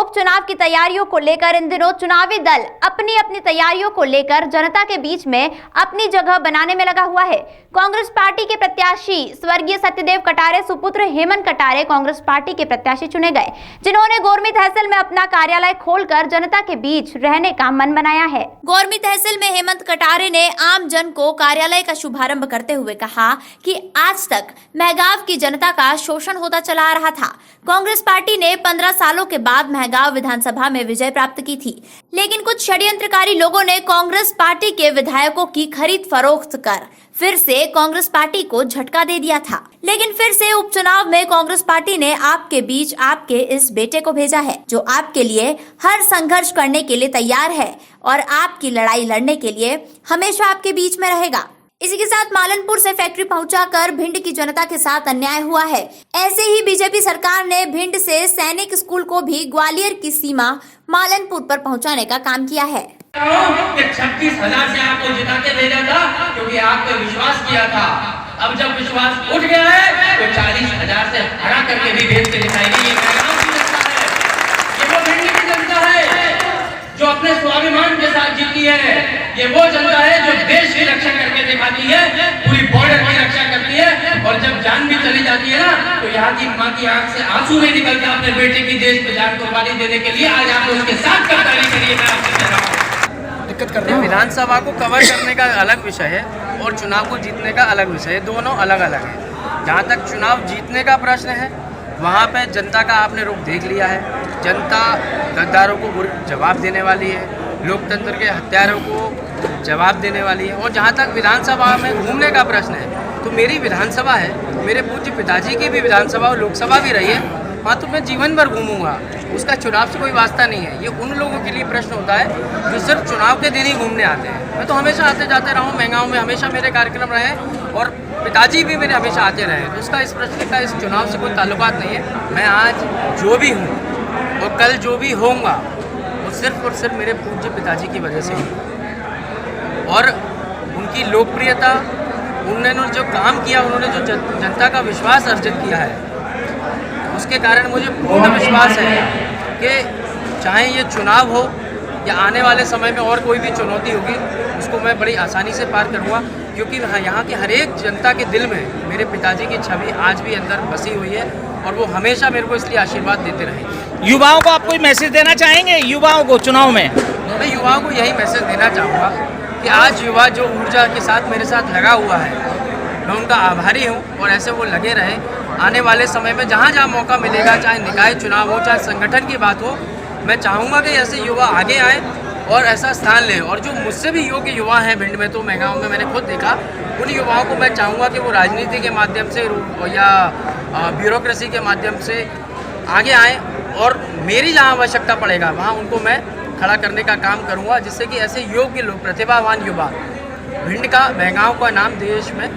उपचुनाव की तैयारियों को लेकर इन दिनों चुनावी दल अपनी अपनी तैयारियों को लेकर जनता के बीच में अपनी जगह बनाने में लगा हुआ है। कांग्रेस पार्टी के प्रत्याशी स्वर्गीय सत्यदेव कटारे सुपुत्र हेमंत कटारे कांग्रेस पार्टी के प्रत्याशी चुने गए, जिन्होंने गोरमी तहसील में अपना कार्यालय खोलकर जनता के बीच रहने का मन बनाया है। गोरमी तहसील में हेमंत कटारे ने आम जन को कार्यालय का शुभारंभ करते हुए कहा कि आज तक महगांव की जनता का शोषण होता चला आ रहा था। कांग्रेस पार्टी ने 15 सालों के बाद महगांव विधानसभा में विजय प्राप्त की थी, लेकिन कुछ षड्यंत्रकारी लोगों ने कांग्रेस पार्टी के विधायकों की खरीद फरोख्त कर फिर से कांग्रेस पार्टी को झटका दे दिया था। लेकिन फिर से उपचुनाव में कांग्रेस पार्टी ने आपके बीच आपके इस बेटे को भेजा है, जो आपके लिए हर संघर्ष करने के लिए तैयार है और आपकी लड़ाई लड़ने के लिए हमेशा आपके बीच में रहेगा। इसी के साथ मालनपुर से फैक्ट्री पहुंचाकर भिंड की जनता के साथ अन्याय हुआ है। ऐसे ही बीजेपी सरकार ने भिंड से सैनिक स्कूल को भी ग्वालियर की सीमा मालनपुर पर पहुंचाने का काम किया है। 36,000 से आपको जिता के भेजा था, क्योंकि आप पे विश्वास किया था। अब जब विश्वास उठ गया है तो 40,000 से हरा करके भी भेज के दिखाएगी। ये महगांव की जनता है, ये वो भिंड की जनता है जो अपने स्वाभिमान के साथ जीती है। ये वो जनता है जो देश की रक्षा करके दिखाती है, पूरी बॉर्डर की रक्षा करती है। और जब जान भी चली जाती है ना, तो यहाँ की माँ की आंख से आंसू नहीं निकलते अपने बेटे की देश पे जान कुर्बानी देने के लिए। आज आप उसके साथ ताली करिए। मैं आपसे कह रहा हूँ, दिक्कत कर रहे हैं। विधानसभा को कवर करने का अलग विषय है और चुनाव को जीतने का अलग विषय है, दोनों अलग अलग है। जहाँ तक चुनाव जीतने का प्रश्न है, वहाँ पे जनता का आपने रुख देख लिया है। जनता गद्दारों को जवाब देने वाली है, लोकतंत्र के हत्यारों को जवाब देने वाली है। और जहाँ तक विधानसभा में घूमने का प्रश्न है, तो मेरी विधानसभा है, मेरे पूज्य पिताजी की भी विधानसभा और लोकसभा भी रही है, वहाँ तो मैं जीवन भर घूमूंगा, उसका चुनाव से कोई वास्ता नहीं है। ये उन लोगों के लिए प्रश्न होता है जो सिर्फ चुनाव के दिन ही घूमने आते हैं। मैं तो हमेशा आते जाते रहा हूँ, महगांव में हमेशा मेरे कार्यक्रम रहे और पिताजी भी मेरे हमेशा आते रहे, तो उसका इस प्रश्न का इस चुनाव से कोई ताल्लुकात नहीं है। मैं आज जो भी हूँ और कल जो भी होऊंगा वो सिर्फ और सिर्फ मेरे पूज्य पिताजी की वजह से ही, और उनकी लोकप्रियता, उन्होंने जो काम किया, उन्होंने जो जनता का विश्वास अर्जित किया है, उसके कारण मुझे पूर्ण विश्वास है कि चाहे ये चुनाव हो या आने वाले समय में और कोई भी चुनौती होगी, उसको मैं बड़ी आसानी से पार करूँगा। क्योंकि यहाँ की हर एक जनता के दिल में मेरे पिताजी की छवि आज भी अंदर बसी हुई है और वो हमेशा मेरे को इसलिए आशीर्वाद देते रहेंगे। युवाओं को आप कोई मैसेज देना चाहेंगे? युवाओं को चुनाव में मैं युवाओं को यही मैसेज देना चाहूँगा कि आज युवा जो ऊर्जा के साथ मेरे साथ लगा हुआ है, मैं उनका आभारी हूँ और ऐसे वो लगे रहे। आने वाले समय में जहाँ जहाँ मौका मिलेगा, चाहे निकाय चुनाव हो, चाहे संगठन की बात हो, मैं चाहूँगा कि ऐसे युवा आगे आएँ और ऐसा स्थान लें। और जो मुझसे भी योग्य युवा हैं भिंड में, तो महगांव में मैंने खुद देखा, उन युवाओं को मैं चाहूँगा कि वो राजनीति के माध्यम से या ब्यूरोक्रेसी के माध्यम से आगे आएँ और मेरी जहाँ आवश्यकता पड़ेगा वहाँ उनको मैं खड़ा करने का काम करूँगा, जिससे कि ऐसे योग्य लोग, प्रतिभावान युवा भिंड का, महगांव का नाम देश में